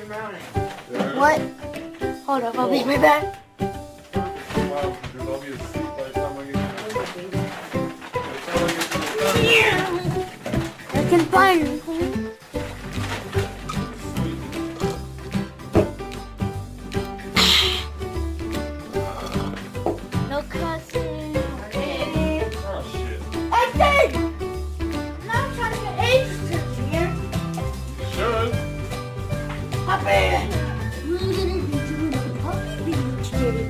What? Hold up, I'll be right back. I can find it. No cussing. Okay. Oh shit. I did! I'm not trying to get AIDS to here. Should. Puppy! We're gonna be doing a puppy video today.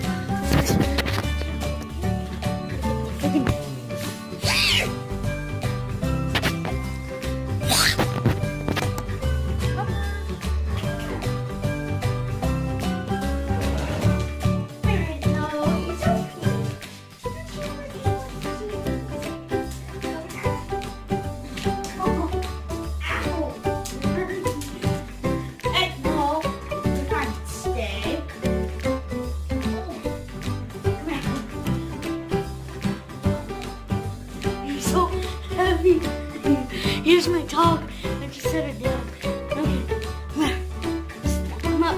Here's my dog. I just set her down. Okay, come here. Come up.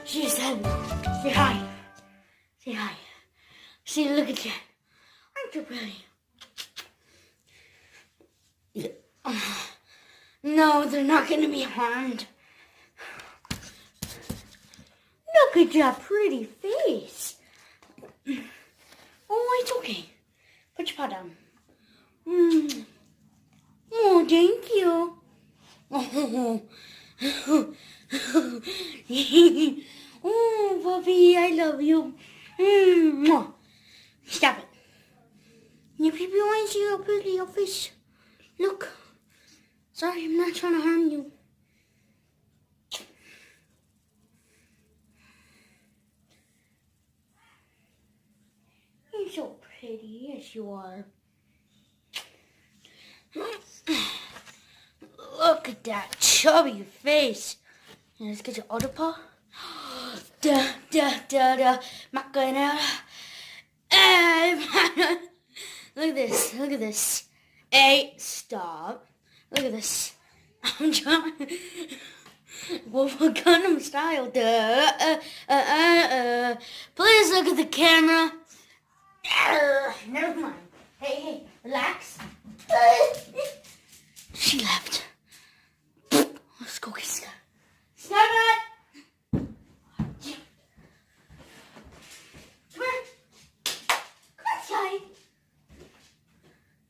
She's heavy. Say hi. Say hi. See, look at you. Aren't you pretty? No, they're not going to be harmed. Look at your pretty face. Oh, it's okay. Put your paw down. Oh, thank you. Oh, oh, puppy, I love you. Stop it. If people want to see how pretty your face. Look. Sorry, I'm not trying to harm you. You're so pretty, yes you are. Look at that chubby face. Let's get your other paw. Da da da da, Macarena. Look at this. Look at this. Hey, stop. Look at this. I'm trying. Wolf Gundam style. Please look at the camera. Never mind. Hey, relax. She left. Let's go get Sky. Sky! Come here. Come on, Sky.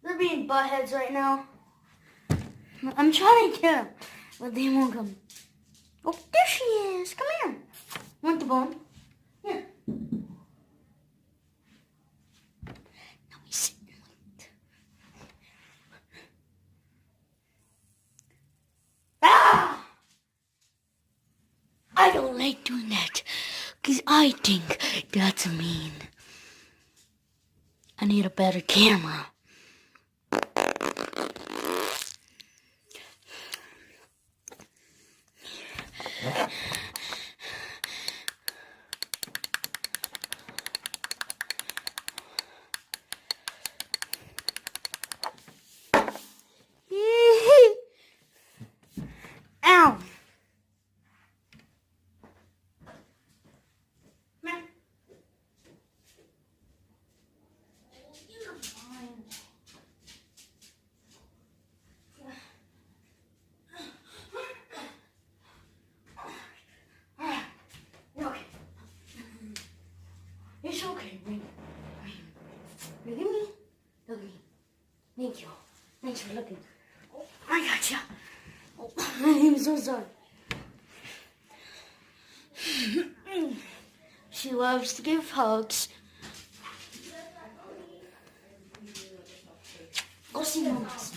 They're being buttheads right now. I'm trying to get them, but they won't come. Oh, there she is. Come here. Want the bone? Here. Now we sit and wait. Ah! I don't like doing that, because I think that's mean. I need a better camera. Ow! It's okay, Ring. Look at me. Look at me. Thank you. Thanks for looking. Oh, I got ya. Oh, I'm so sorry. She loves to give hugs. Go see Moms.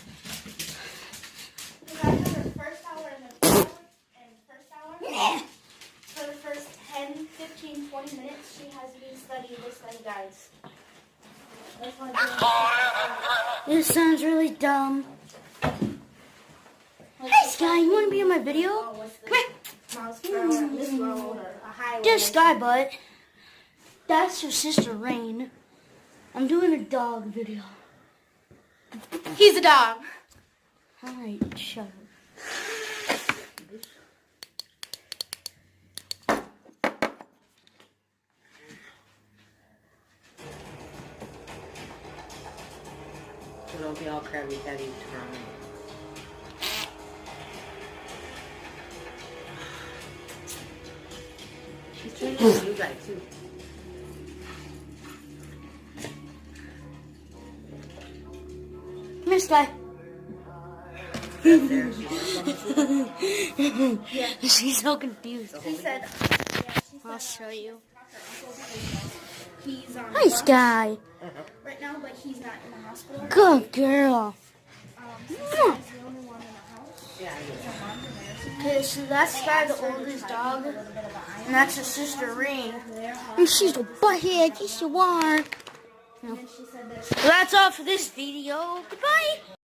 For the first 10, 15, 20 minutes, she has me study this many guys. This sounds really dumb. Hey, Sky, you want to be in my video? Come here. This girl, a high Just Sky, butt. That's your sister, Rain. I'm doing a dog video. He's a dog. Alright, shut up. So don't be all crabby patty tomorrow night. She's training a new guy too. Come here, Sky. Right there. She's so confused. She said, I'll show you. he's on Hi, Sky. right now, but he's not in the hospital. Good girl. So he's the only one in the house. Yeah, I do. So mom's a nurse. Okay, so that's Sky, the oldest dog. A little bit of an iron And that's her sister, Rain. there. And she's a butthead. Yes, you are. And then she said that Well, that's all for this video. Goodbye.